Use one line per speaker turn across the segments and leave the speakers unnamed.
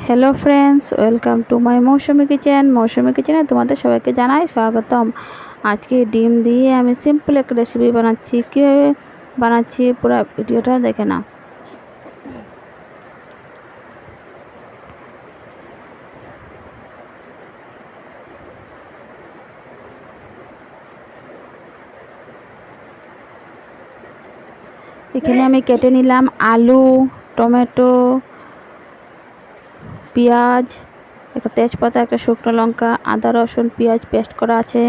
Hello friends, welcome to my Mousumi kitchen. Mousumi কিচেনে তোমাদের সবাইকে জানাই স্বাগতম। আজকে ডিম দিয়ে আমি সিম্পল একটা রেসিপি বানাচ্ছি। কীভাবে বানাচ্ছি পুরো ভিডিওটা দেখে নাও। এখানে আমি কেটে নিলাম আলু, টমেটো, পেঁয়াজ, একটা তেজপাতা, একটা শুকনো লঙ্কা, আদা রসুন পেঁয়াজ পেস্ট করা আছে,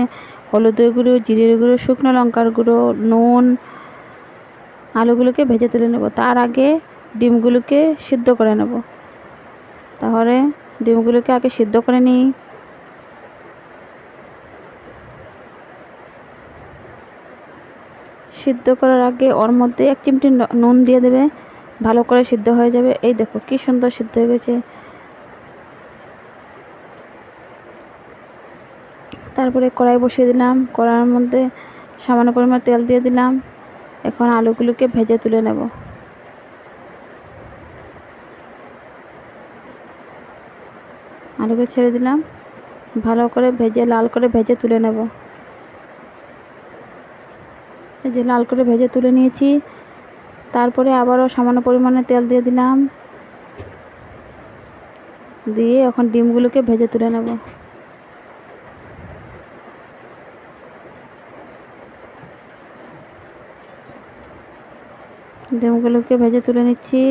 হলুদের গুঁড়ো, জিরের গুঁড়ো, শুকনো লঙ্কার গুঁড়ো, নুন। আলুগুলোকে ভেজে তুলে নেব। তার আগে ডিমগুলোকে সিদ্ধ করে নেব। তাহলে ডিমগুলোকে আগে সিদ্ধ করে নিই। সিদ্ধ করার আগে ওর মধ্যে 1 চিমটি নুন দিয়ে দেবে, ভালো করে সিদ্ধ হয়ে যাবে। এই দেখো কি সুন্দর সিদ্ধ হয়ে গেছে। তারপরে কড়াই বসিয়ে দিলাম। কড়াইয়ের মধ্যে সামান্য পরিমাণ তেল দিয়ে দিলাম। এখন আলুগুলোকে ভেজে তুলে নেব। আলুকে ছেড়ে দিলাম, ভালো করে ভেজে লাল করে ভেজে তুলে নেব। এই যে লাল করে ভেজে তুলে নিয়েছি। তারপরে আবারও সামান্য পরিমাণে তেল দিয়ে দিলাম, দিয়ে এখন ডিমগুলোকে ভেজে তুলে নেব। ডিমগুলোকে ভেজে তুলে নিচ্ছি।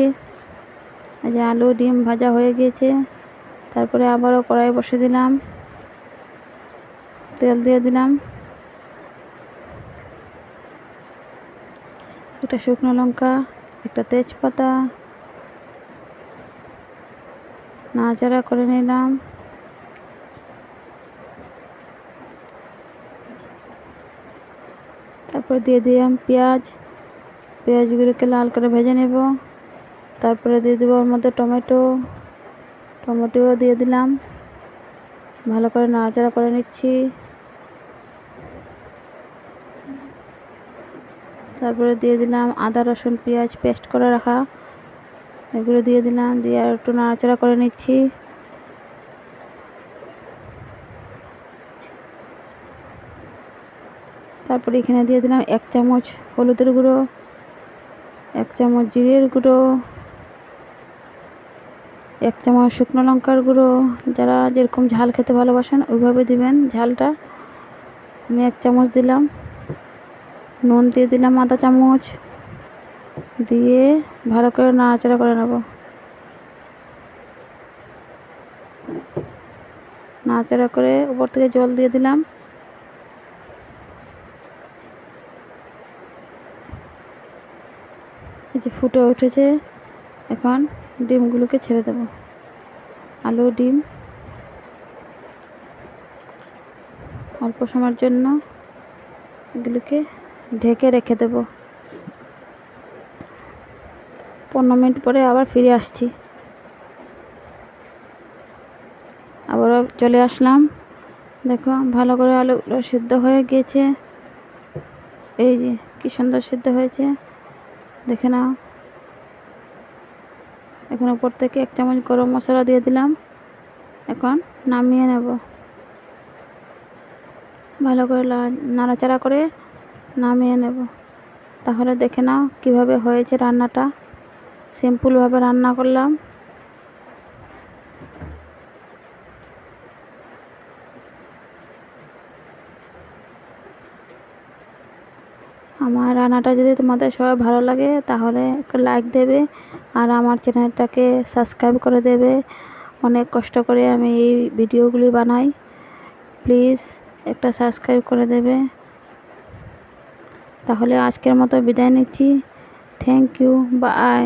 এই যে আলু ডিম ভাজা হয়ে গিয়েছে। তারপরে আবারও কড়াই বসিয়ে দিলাম, তেল দিয়ে দিলাম, একটা শুকনো লঙ্কা, একটা তেজপাতা, নাড়াচাড়া করে নিলাম। তারপর দিয়ে দিলাম পেঁয়াজগুলোকে লাল করে ভেজে নেব। তারপরে দিয়ে দেবো ওর মধ্যে টমেটোও দিয়ে দিলাম, ভালো করে নাড়াচাড়া করে নিচ্ছি। তারপরে দিয়ে দিলাম আদা রসুন পেঁয়াজ পেস্ট করে রাখা, এগুলো দিয়ে দিলাম, দিয়ে আর একটু নাড়াচাড়া করে নিচ্ছি। তারপরে এখানে দিয়ে দিলাম 1 চামচ হলুদের গুঁড়ো, 1 চামচ জিরের গুঁড়ো, 1 চামচ শুকনো লঙ্কার গুঁড়ো। যারা যেরকম ঝাল খেতে ভালোবাসেন ওইভাবে দিবেন ঝালটা। আমি 1 চামচ দিলাম। নুন দিয়ে দিলাম আধা চামচ, দিয়ে ভালো করে নাড়াচাড়া করে নেব। নাড়াচাড়া করে উপর থেকে জল দিয়ে দিলাম। এই যে ফুটে উঠেছে। এখন ডিমগুলোকে ছেড়ে দেব। আলু ডিম অল্প সময়ের জন্য এগুলোকে ঢেকে রেখে দেব। 15 মিনিট পরে আবার ফিরে আসছি। আবারও চলে আসলাম। দেখো ভালো করে আলুগুলো সিদ্ধ হয়ে গিয়েছে। এই যে কি সুন্দর সিদ্ধ হয়েছে, দেখে নাও। এখন উপর থেকে 1 চামচ গরম মশলা দিয়ে দিলাম। এখন নামিয়ে নেব। ভালো করে নাড়াচাড়া করে নামিয়ে নেব। তাহলে দেখে নাও কিভাবে হয়েছে রান্নাটা। সিম্পলভাবে রান্না করলাম। আমার রান্নাটা যদি তোমাদের সবাই ভালো লাগে তাহলে একটা লাইক দেবে, আর আমার চ্যানেলটাকে সাবস্ক্রাইব করে দেবে। অনেক কষ্ট করে আমি এই ভিডিওগুলি বানাই, প্লিজ একটা সাবস্ক্রাইব করে দেবে। তাহলে আজকের মতো বিদায় নিচ্ছি। Thank you, by.